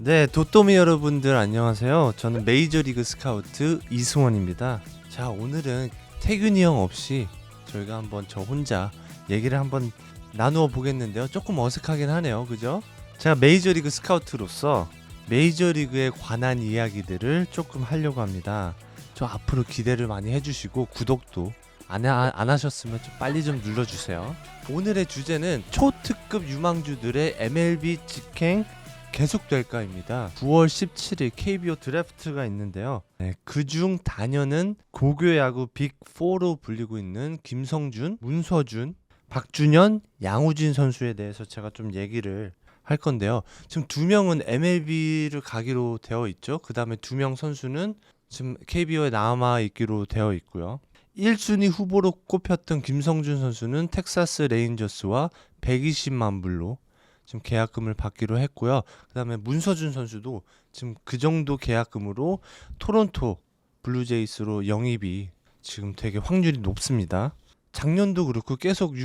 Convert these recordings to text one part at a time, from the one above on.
네, 도토미 여러분들 안녕하세요. 저는 메이저리그 스카우트 이승원입니다. 자, 오늘은 태균이 형 없이 저희가 한번 저 혼자 얘기를 한번 나누어 보겠는데요. 조금 어색하긴 하네요. 그죠? 제가 메이저리그 스카우트로서 메이저리그에 관한 이야기들을 조금 하려고 합니다. 저 앞으로 기대를 많이 해주시고 구독도 안 하셨으면 좀 빨리 좀 눌러주세요. 오늘의 주제는 초특급 유망주들의 MLB 직행 계속될까입니다. 9월 17일 KBO 드래프트가 있는데요. 네, 그중 단연은 고교야구 빅4로 불리고 있는 김성준, 문서준, 박준현, 양우진 선수에 대해서 제가 좀 얘기를 할 건데요. 지금 두 명은 MLB를 가기로 되어 있죠. 그 다음에 두 명 선수는 지금 KBO에 남아 있기로 되어 있고요. 1순위 후보로 꼽혔던 김성준 선수는 텍사스 레인저스와 120만 불로 지금 계약금을 받기로 했고요. 그 다음에 문서준 선수도 지금 그 정도 계약금으로 토론토 블루제이스로 영입이 지금 되게 확률이 높습니다. 작년도 그렇고 계속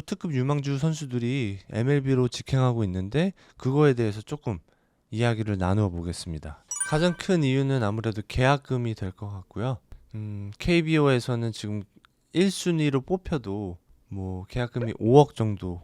특급 유망주 선수들이 MLB로 직행하고 있는데 그거에 대해서 조금 이야기를 나누어 보겠습니다. 가장 큰 이유는 아무래도 계약금이 될 것 같고요. KBO에서는 지금 1순위로 뽑혀도 뭐 계약금이 5억 정도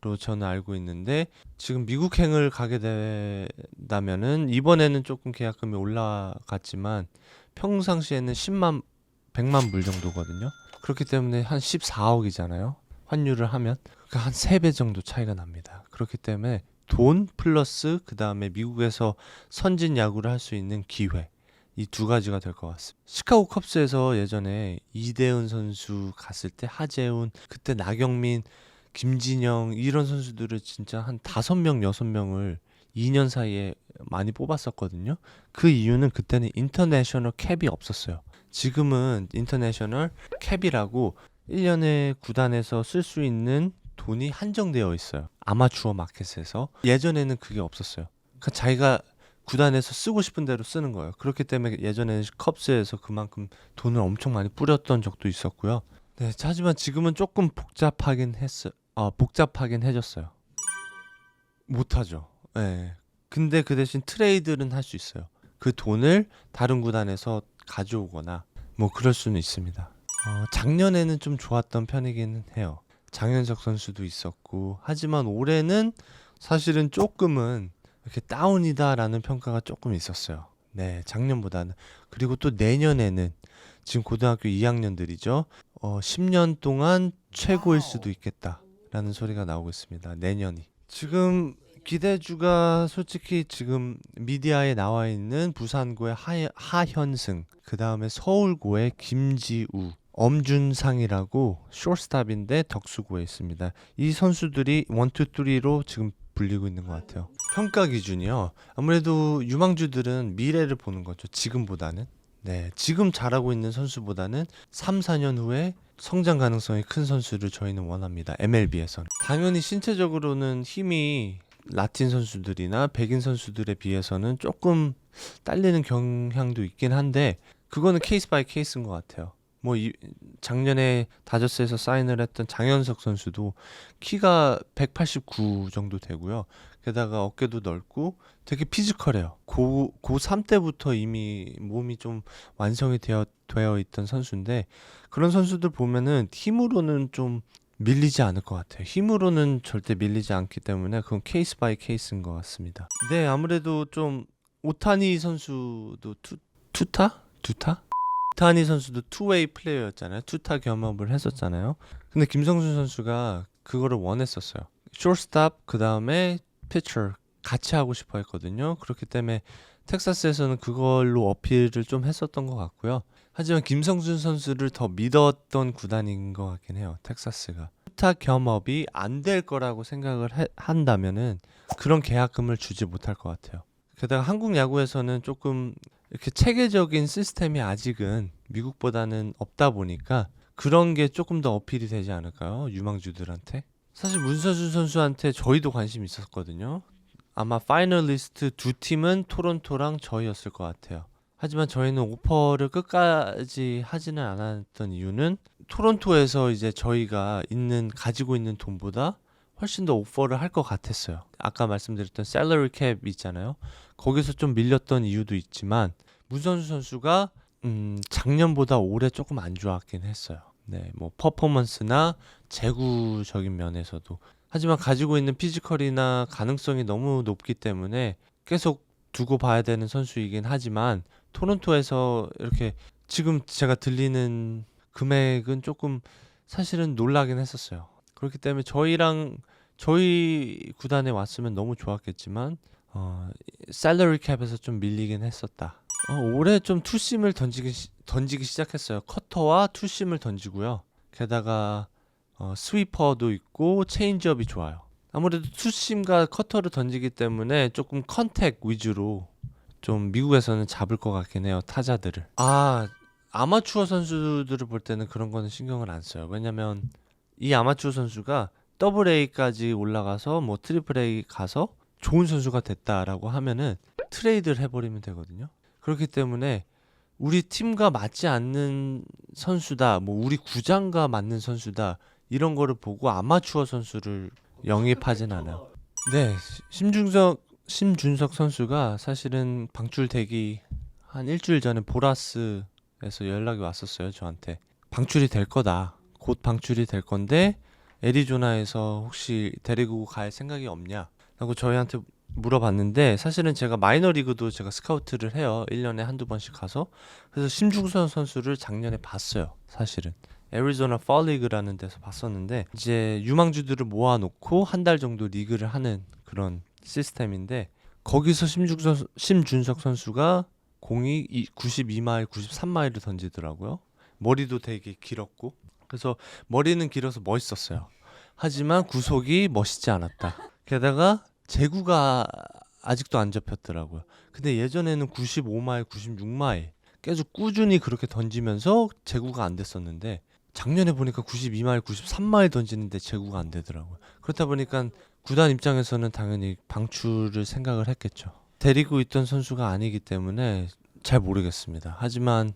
로 저는 알고 있는데 지금 미국행을 가게 된다면은 이번에는 조금 계약금이 올라갔지만 평상시에는 100만 불 정도거든요. 그렇기 때문에 한 14억이잖아요. 환율을 하면 그러니까 한 3배 정도 차이가 납니다. 그렇기 때문에 돈 플러스 그 다음에 미국에서 선진 야구를 할 수 있는 기회, 이 두 가지가 될 것 같습니다. 시카고 컵스에서 예전에 이대훈 선수 갔을 때 하재훈, 그때 나경민, 김진영 이런 선수들을 진짜 한 5명, 6명을 2년 사이에 많이 뽑았었거든요. 그 이유는 그때는 인터내셔널 캡이 없었어요. 지금은 인터내셔널 캡이라고 1년에 구단에서 쓸 수 있는 돈이 한정되어 있어요. 아마추어 마켓에서. 예전에는 그게 없었어요. 그러니까 자기가 구단에서 쓰고 싶은 대로 쓰는 거예요. 그렇기 때문에 예전에는 컵스에서 그만큼 돈을 엄청 많이 뿌렸던 적도 있었고요. 네, 하지만 지금은 조금 복잡하긴 해졌어요. 못하죠. 네. 근데 그 대신 트레이드는 할 수 있어요. 그 돈을 다른 구단에서 가져오거나 뭐 그럴 수는 있습니다. 작년에는 좀 좋았던 편이기는 해요. 장현석 선수도 있었고 하지만 올해는 사실은 조금은 이렇게 다운이다라는 평가가 조금 있었어요. 네, 작년보다는. 그리고 또 내년에는 지금 고등학교 2학년들이죠. 10년 동안 최고일 수도 있겠다라는 소리가 나오고 있습니다. 내년이. 지금 기대주가 솔직히 지금 미디어에 나와 있는 부산고의 하현승, 그 다음에 서울고의 김지우, 엄준상이라고 숏스탑인데 덕수고에 있습니다. 이 선수들이 1, 2, 3로 지금 불리고 있는 것 같아요. 평가 기준이요. 아무래도 유망주들은 미래를 보는 거죠. 지금보다는. 네, 지금 잘하고 있는 선수보다는 3, 4년 후에 성장 가능성이 큰 선수를 저희는 원합니다. MLB에서는. 당연히 신체적으로는 힘이 라틴 선수들이나 백인 선수들에 비해서는 조금 딸리는 경향도 있긴 한데 그거는 케이스 바이 케이스인 것 같아요. 작년에 다저스에서 사인을 했던 장현석 선수도 키가 189 정도 되고요. 게다가 어깨도 넓고 되게 피지컬해요. 고3 때부터 이미 몸이 좀 완성이 되어 있던 선수인데 그런 선수들 보면은 힘으로는 좀 밀리지 않을 것 같아요. 힘으로는 절대 밀리지 않기 때문에 그건 케이스 바이 케이스인 것 같습니다. 네, 아무래도 좀 오타니 선수도 두타? 오타니 선수도 투웨이 플레이어였잖아요. 투타 겸업을 했었잖아요. 근데 김성준 선수가 그거를 원했었어요. 숏스탑 그 다음에 피처 같이 하고 싶어 했거든요. 그렇기 때문에 텍사스에서는 그걸로 어필을 좀 했었던 것 같고요. 하지만 김성준 선수를 더 믿었던 구단인 것 같긴 해요. 텍사스가. 투타 겸업이 안 될 거라고 생각을 한다면은 그런 계약금을 주지 못할 것 같아요. 게다가 한국 야구에서는 조금 이렇게 체계적인 시스템이 아직은 미국보다는 없다 보니까 그런 게 조금 더 어필이 되지 않을까요? 유망주들한테. 사실 문서준 선수한테 저희도 관심이 있었거든요. 아마 파이널리스트 두 팀은 토론토랑 저희였을 것 같아요. 하지만 저희는 오퍼를 끝까지 하지는 않았던 이유는 토론토에서 이제 저희가 가지고 있는 돈보다 훨씬 더 오퍼를 할 것 같았어요. 아까 말씀드렸던 셀러리 캡 있잖아요. 거기서 좀 밀렸던 이유도 있지만 문선수 선수가 작년보다 올해 조금 안 좋았긴 했어요. 네, 뭐 퍼포먼스나 재구적인 면에서도. 하지만 가지고 있는 피지컬이나 가능성이 너무 높기 때문에 계속 두고 봐야 되는 선수이긴 하지만 토론토에서 이렇게 지금 제가 들리는 금액은 조금 사실은 놀라긴 했었어요. 그렇기 때문에 저희 구단에 왔으면 너무 좋았겠지만 셀러리 캡에서 좀 밀리긴 했었다. 올해 좀 투심을 던지기 시작했어요. 커터와 투심을 던지고요. 게다가 스위퍼도 있고 체인지업이 좋아요. 아무래도 투심과 커터를 던지기 때문에 조금 컨택 위주로 좀 미국에서는 잡을 것 같긴 해요. 타자들을. 아마추어 선수들을 볼 때는 그런 거는 신경을 안 써요. 왜냐면 이 아마추어 선수가 더블 A까지 올라가서 뭐 트리플 A 가서 좋은 선수가 됐다라고 하면은 트레이드를 해버리면 되거든요. 그렇기 때문에 우리 팀과 맞지 않는 선수다, 뭐 우리 구장과 맞는 선수다 이런 거를 보고 아마추어 선수를 영입하진 않아요. 네, 심준석 선수가 사실은 방출되기 한 일주일 전에 보라스에서 연락이 왔었어요, 저한테. 방출이 될 거다. 곧 방출이 될 건데 애리조나에서 혹시 데리고 갈 생각이 없냐? 라고 저희한테 물어봤는데 사실은 제가 마이너리그도 제가 스카우트를 해요. 1년에 한두 번씩 가서. 그래서 심중선 선수를 작년에 봤어요. 사실은. 애리조나 펄리그라는 데서 봤었는데 이제 유망주들을 모아놓고 한 달 정도 리그를 하는 그런 시스템인데 거기서 심준석 선수가 공이 92마일, 93마일을 던지더라고요. 머리도 되게 길었고 그래서 머리는 길어서 멋있었어요. 하지만 구속이 멋있지 않았다. 게다가 제구가 아직도 안 잡혔더라고요. 근데 예전에는 95마일, 96마일 계속 꾸준히 그렇게 던지면서 제구가 안 됐었는데 작년에 보니까 92마일, 93마일 던지는데 제구가 안 되더라고요. 그렇다 보니까 구단 입장에서는 당연히 방출을 생각을 했겠죠. 데리고 있던 선수가 아니기 때문에 잘 모르겠습니다. 하지만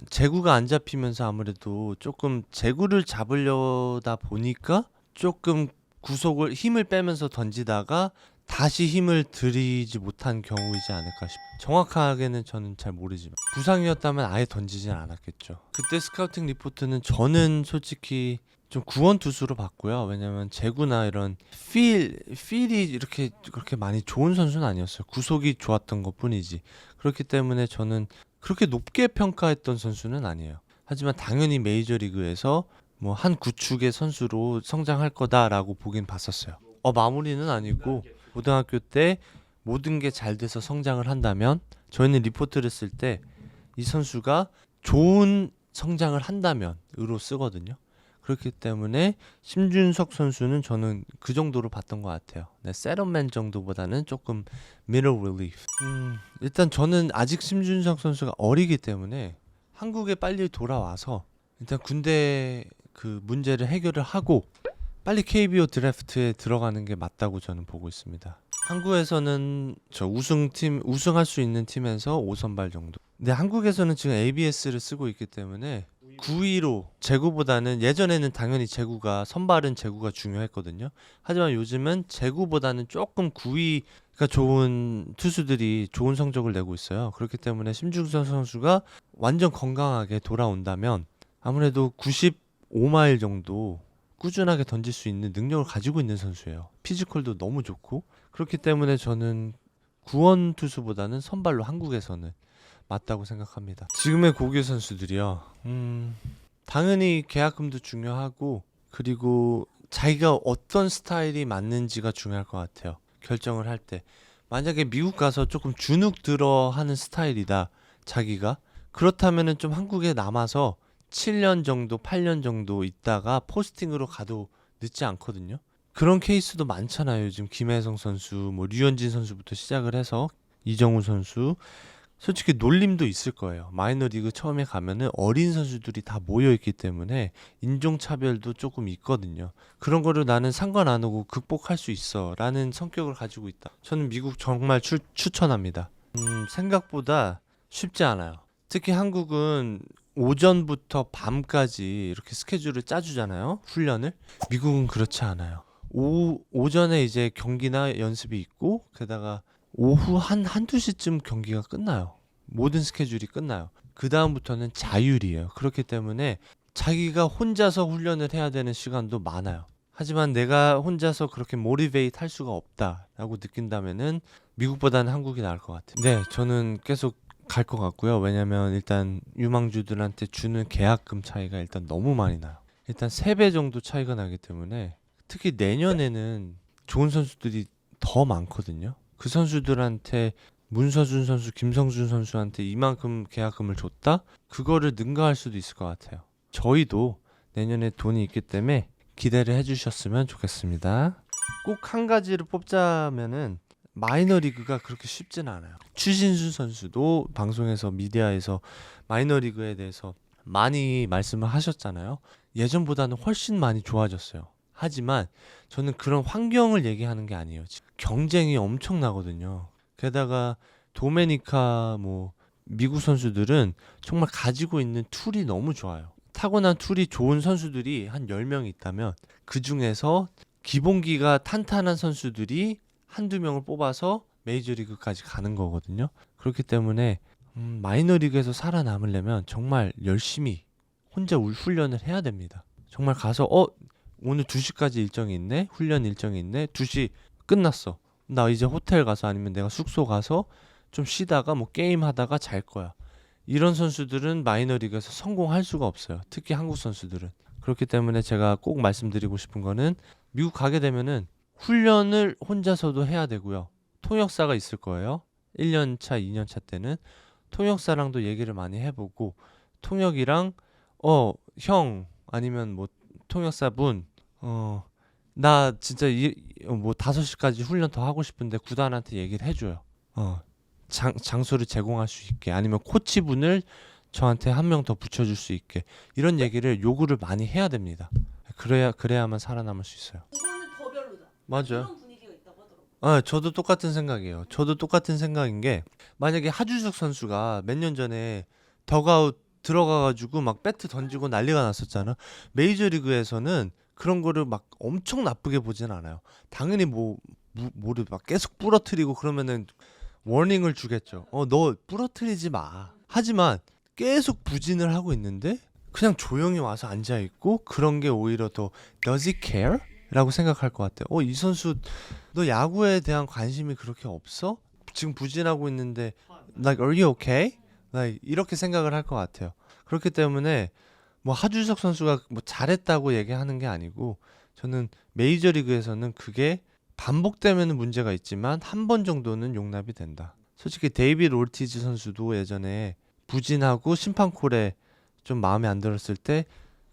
제구가 안 잡히면서 아무래도 조금 제구를 잡으려다 보니까 조금 구속을 힘을 빼면서 던지다가 다시 힘을 들이지 못한 경우이지 않을까 싶어요. 정확하게는 저는 잘 모르지만 부상이었다면 아예 던지진 않았겠죠. 그때 스카우팅 리포트는 저는 솔직히 좀 구원 투수로 봤고요. 왜냐면 제구나 이런 필이 이렇게 그렇게 많이 좋은 선수는 아니었어요. 구속이 좋았던 것뿐이지. 그렇기 때문에 저는 그렇게 높게 평가했던 선수는 아니에요. 하지만 당연히 메이저리그에서 뭐 한 구축의 선수로 성장할 거다라고 보긴 봤었어요. 마무리는 아니고 고등학교 때 모든 게 잘 돼서 성장을 한다면 저희는 리포트를 쓸 때 이 선수가 좋은 성장을 한다면으로 쓰거든요. 그렇기 때문에 심준석 선수는 저는 그 정도로 봤던 것 같아요. 네, 세럼맨 정도보다는 조금 middle relief. 일단 저는 아직 심준석 선수가 어리기 때문에 한국에 빨리 돌아와서 일단 군대 그 문제를 해결을 하고 빨리 KBO 드래프트에 들어가는 게 맞다고 저는 보고 있습니다. 한국에서는 저 우승할 수 있는 팀에서 5선발 정도. 근데 한국에서는 지금 ABS를 쓰고 있기 때문에 9위로 제구보다는 예전에는 당연히 선발은 제구가 중요했거든요. 하지만 요즘은 제구보다는 조금 9위가 좋은 투수들이 좋은 성적을 내고 있어요. 그렇기 때문에 심중선 선수가 완전 건강하게 돌아온다면 아무래도 95마일 정도 꾸준하게 던질 수 있는 능력을 가지고 있는 선수예요. 피지컬도 너무 좋고 그렇기 때문에 저는 구원 투수보다는 선발로 한국에서는 맞다고 생각합니다. 지금의 고교 선수들이요. 당연히 계약금도 중요하고 그리고 자기가 어떤 스타일이 맞는지가 중요할 것 같아요. 결정을 할 때. 만약에 미국 가서 조금 주눅 들어 하는 스타일이다. 자기가. 그렇다면은 좀 한국에 남아서 7년 정도, 8년 정도 있다가 포스팅으로 가도 늦지 않거든요. 그런 케이스도 많잖아요. 요즘 김혜성 선수, 뭐 류현진 선수부터 시작을 해서 이정우 선수. 솔직히 놀림도 있을 거예요. 마이너리그 처음에 가면은 어린 선수들이 다 모여있기 때문에 인종차별도 조금 있거든요. 그런 거를 나는 상관 안 하고 극복할 수 있어 라는 성격을 가지고 있다. 저는 미국 정말 추천합니다. 생각보다 쉽지 않아요. 특히 한국은 오전부터 밤까지 이렇게 스케줄을 짜주잖아요. 훈련을. 미국은 그렇지 않아요. 오전에 이제 경기나 연습이 있고 게다가 오후 한두 시쯤 경기가 끝나요. 모든 스케줄이 끝나요. 그다음부터는 자율이에요. 그렇기 때문에 자기가 혼자서 훈련을 해야 되는 시간도 많아요. 하지만 내가 혼자서 그렇게 모티베이트 할 수가 없다라고 느낀다면은 미국보다는 한국이 나을 것 같아요. 네, 저는 계속 갈 것 같고요. 왜냐면 일단 유망주들한테 주는 계약금 차이가 일단 너무 많이 나요. 일단 3배 정도 차이가 나기 때문에 특히 내년에는 좋은 선수들이 더 많거든요. 그 선수들한테 문서준 선수, 김성준 선수한테 이만큼 계약금을 줬다? 그거를 능가할 수도 있을 것 같아요. 저희도 내년에 돈이 있기 때문에 기대를 해주셨으면 좋겠습니다. 꼭 한 가지를 뽑자면은 마이너리그가 그렇게 쉽진 않아요. 추신수 선수도 방송에서 미디어에서 마이너리그에 대해서 많이 말씀을 하셨잖아요. 예전보다는 훨씬 많이 좋아졌어요. 하지만 저는 그런 환경을 얘기하는 게 아니에요. 경쟁이 엄청나거든요. 게다가 도메니카 미국 선수들은 정말 가지고 있는 툴이 너무 좋아요. 타고난 툴이 좋은 선수들이 한 10명 있다면 그 중에서 기본기가 탄탄한 선수들이 한두 명을 뽑아서 메이저리그까지 가는 거거든요. 그렇기 때문에 마이너리그에서 살아남으려면 정말 열심히 혼자 훈련을 해야 됩니다. 정말 가서 오늘 2시까지 일정이 있네? 훈련 일정이 있네? 2시 끝났어. 나 이제 호텔 가서 아니면 내가 숙소 가서 좀 쉬다가 게임 하다가 잘 거야. 이런 선수들은 마이너리그에서 성공할 수가 없어요. 특히 한국 선수들은. 그렇기 때문에 제가 꼭 말씀드리고 싶은 거는 미국 가게 되면은 훈련을 혼자서도 해야 되고요. 통역사가 있을 거예요. 1년차, 2년차 때는 통역사랑도 얘기를 많이 해보고 통역이랑 형 아니면 통역사분 나 진짜 5시까지 훈련 더 하고 싶은데 구단한테 얘기를 해줘요. 장소를 제공할 수 있게 아니면 코치분을 저한테 한 명 더 붙여줄 수 있게 이런 얘기를 요구를 많이 해야 됩니다. 그래야만 살아남을 수 있어요. 이거는 더 별로다. 맞아요. 이런 분위기가 있다고 하더라고요. 저도 똑같은 생각이에요. 저도 똑같은 생각인 게 만약에 하주석 선수가 몇 년 전에 덕아웃 들어가가지고 막 배트 던지고 난리가 났었잖아. 메이저리그에서는 그런 거를 막 엄청 나쁘게 보진 않아요. 당연히 뭐를 막 계속 부러뜨리고 그러면은 워닝을 주겠죠. 너 부러뜨리지 마. 하지만 계속 부진을 하고 있는데 그냥 조용히 와서 앉아 있고 그런 게 오히려 더 does he care? 라고 생각할 것 같아요. 이 선수 너 야구에 대한 관심이 그렇게 없어? 지금 부진하고 있는데 like are you okay? like 이렇게 생각을 할 것 같아요. 그렇기 때문에 하주석 선수가 잘했다고 얘기하는 게 아니고 저는 메이저리그에서는 그게 반복되면 문제가 있지만 한 번 정도는 용납이 된다. 솔직히 데이비드 올티즈 선수도 예전에 부진하고 심판콜에 좀 마음에 안 들었을 때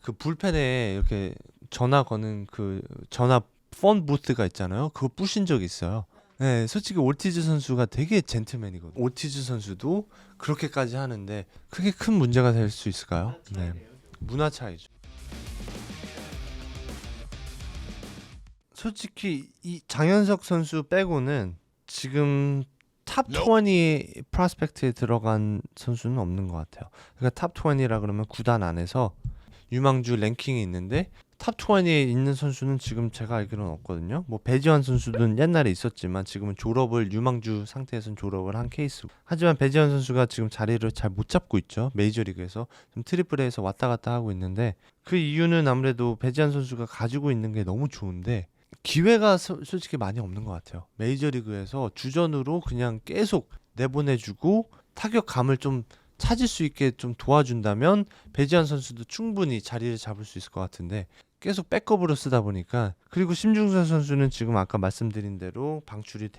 그 불펜에 이렇게 전화 거는 그 전화 폰 부스가 있잖아요. 그거 부신 적이 있어요. 네, 솔직히 올티즈 선수가 되게 젠틀맨이거든요. 올티즈 선수도 그렇게까지 하는데 그게 큰 문제가 될 수 있을까요? 네, 문화 차이죠. 솔직히 이 장현석 선수 빼고는 지금 탑 20 프로스펙트에 들어간 선수는 없는 것 같아요. 그러니까 탑 20라 그러면 구단 안에서 유망주 랭킹이 있는데 탑 20에 있는 선수는 지금 제가 알기로는 없거든요. 배지환 선수는 옛날에 있었지만 지금은 유망주 상태에서는 졸업을 한 케이스고. 하지만 배지환 선수가 지금 자리를 잘 못 잡고 있죠. 메이저리그에서 좀 트리플 A에서 왔다 갔다 하고 있는데 그 이유는 아무래도 배지환 선수가 가지고 있는 게 너무 좋은데 기회가 솔직히 많이 없는 것 같아요. 메이저리그에서 주전으로 그냥 계속 내보내주고 타격감을 좀 찾을 수 있게 좀 도와준다면 배지환 선수도 충분히 자리를 잡을 수 있을 것 같은데 계속 백업으로 쓰다 보니까. 그리고 심중선 선수는 지금 아까 말씀드린 대로 방출이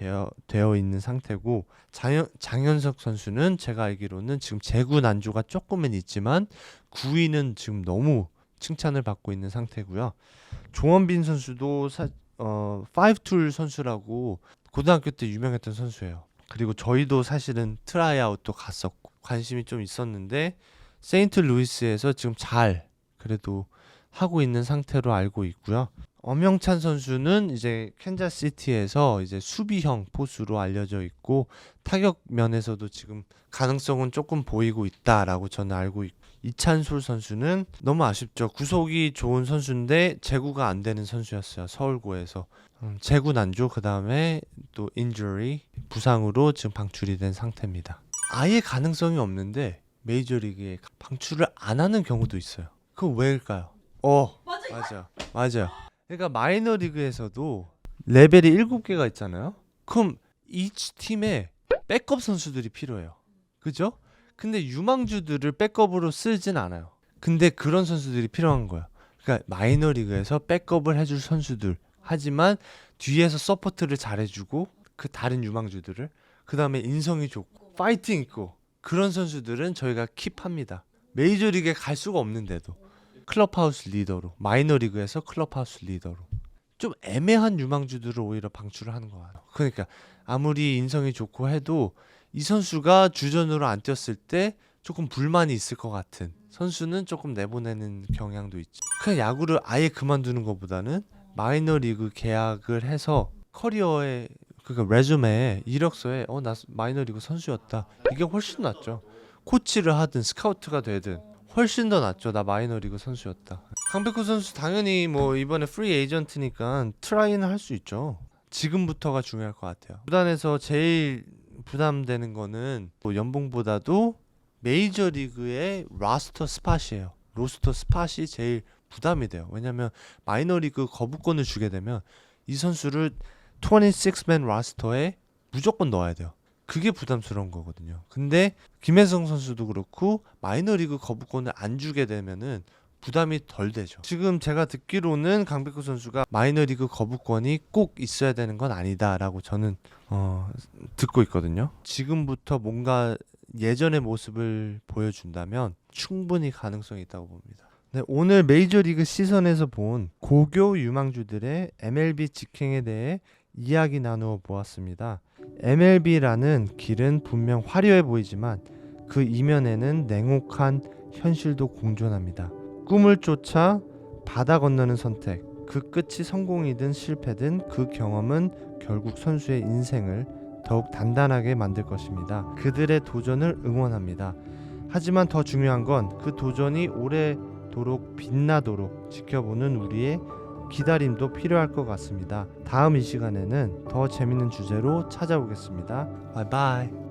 되어 있는 상태고 장현석 선수는 제가 알기로는 지금 제구 난조가 조금은 있지만 구위는 지금 너무 칭찬을 받고 있는 상태고요. 조원빈 선수도 5툴 선수라고 고등학교 때 유명했던 선수예요. 그리고 저희도 사실은 트라이아웃도 갔었고 관심이 좀 있었는데 세인트루이스에서 지금 잘 그래도 하고 있는 상태로 알고 있고요. 엄영찬 선수는 이제 캔자스시티에서 이제 수비형 포수로 알려져 있고 타격 면에서도 지금 가능성은 조금 보이고 있다라고 저는 알고 이찬솔 선수는 너무 아쉽죠. 구속이 좋은 선수인데 제구가 안 되는 선수였어요. 서울고에서 제구 난조, 그 다음에 또 인주리, 부상으로 지금 방출이 된 상태입니다. 아예 가능성이 없는데 메이저리그에 방출을 안 하는 경우도 있어요. 그거 왜일까요? 맞아요. 그러니까 마이너리그에서도 레벨이 7개가 있잖아요. 그럼 each 팀에 백업 선수들이 필요해요. 그죠? 근데 유망주들을 백업으로 쓰진 않아요. 근데 그런 선수들이 필요한 거야. 그러니까 마이너리그에서 백업을 해줄 선수들, 하지만 뒤에서 서포트를 잘해주고 그 다른 유망주들을, 그 다음에 인성이 좋고 파이팅 있고 그런 선수들은 저희가 킵합니다. 메이저리그에 갈 수가 없는데도 클럽하우스 리더로, 마이너리그에서 클럽하우스 리더로 좀 애매한 유망주들을 오히려 방출을 하는 것 같아요. 그러니까 아무리 인성이 좋고 해도 이 선수가 주전으로 안 뛰었을 때 조금 불만이 있을 것 같은 선수는 조금 내보내는 경향도 있죠. 그냥 야구를 아예 그만두는 것보다는 마이너리그 계약을 해서 커리어에, 그러니까 레주메에, 이력서에 나 마이너리그 선수였다, 이게 훨씬 낫죠. 코치를 하든 스카우트가 되든 훨씬 더 낫죠. 나 마이너리그 선수였다. 강백호 선수 당연히 뭐 이번에 프리 에이전트니까 트라이는 할 수 있죠. 지금부터가 중요할 것 같아요. 구단에서 제일 부담되는 거는 뭐 연봉보다도 메이저리그의 로스터 스팟이 제일 부담이 돼요. 왜냐면 마이너리그 거부권을 주게 되면 이 선수를 26맨 로스터에 무조건 넣어야 돼요. 그게 부담스러운 거거든요. 근데 김혜성 선수도 그렇고 마이너리그 거부권을 안 주게 되면은 부담이 덜 되죠. 지금 제가 듣기로는 강백호 선수가 마이너리그 거부권이 꼭 있어야 되는 건 아니다라고 저는 듣고 있거든요. 지금부터 뭔가 예전의 모습을 보여준다면 충분히 가능성이 있다고 봅니다. 네, 오늘 메이저리그 시선에서 본 고교 유망주들의 MLB 직행에 대해 이야기 나누어 보았습니다. MLB라는 길은 분명 화려해 보이지만 그 이면에는 냉혹한 현실도 공존합니다. 꿈을 쫓아 바다 건너는 선택, 그 끝이 성공이든 실패든 그 경험은 결국 선수의 인생을 더욱 단단하게 만들 것입니다. 그들의 도전을 응원합니다. 하지만 더 중요한 건 그 도전이 오래도록 빛나도록 지켜보는 우리의 기다림도 필요할 것 같습니다. 다음 이 시간에는 더 재밌는 주제로 찾아오겠습니다. 바이바이.